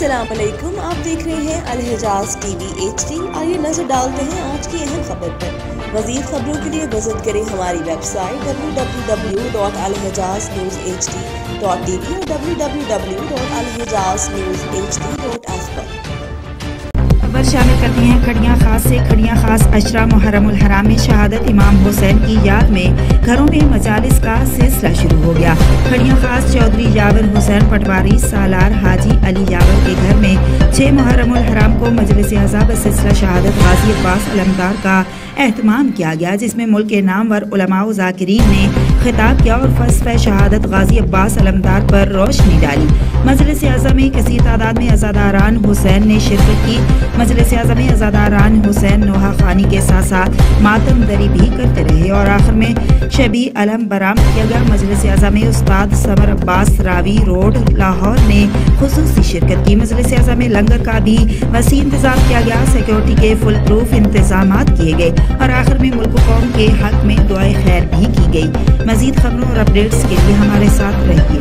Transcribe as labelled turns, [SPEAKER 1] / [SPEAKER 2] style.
[SPEAKER 1] अस्सलाम वालेकुम, आप देख रहे हैं अल-हिजाज़ टीवी HD। आइए नजर डालते हैं आज की अहम खबर पर। मज़ीद खबरों के लिए विजिट करें हमारी वेबसाइट www.alhijaznews.hd.tv और www.alhijaznews.hd.ask पर।
[SPEAKER 2] खबर शामिल करती हैं खड़ियाँ खास से। खड़ियाँ खास अशरा मुहर्रमुल हराम में शहादत इमाम हुसैन की याद में घरों में मजालिस का सिलसिला शुरू हो गया। खड़ियाँ खास चौधरी यावर हुसैन पटवारी सालार हाजी अली यावर के घर में 6 मुहर्रमुल हराम को मजलिस अज़ा सिलसिला शहादत गाजी अब्बास अलमदार का एहतमाम किया गया, जिसमें मुल्क के नामवर उलमा व ज़ाकिरीन ने खिताब किया और फस्फ़ शहादत गाजी अब्बास अलमदार पर रोशनी डाली। मजलिस अज़ा में कसीर तादाद में अज़ादारान हुसैन ने शिरकत की। मजलिस अज़ा में अज़ादारान हुसैन नोहा खानी के साथ साथ मातम दरी भी करते रहे और आखिर में शबी अलम बरामद किया गया। मजलिस अज़ा में उस्ताद समर अब्बास रावी रोड लाहौर ने खुसूसी शिरकत की। मजलिस अज़ा में लंगर का भी वसी इंतजाम किया गया। सिक्योरिटी के फुल प्रूफ इंतजाम किए गए और आखिर में मुल्क कौम के हक में दुआए खैर भी की गई। मजीद खबरों और अपडेट्स के लिए हमारे साथ रहिए।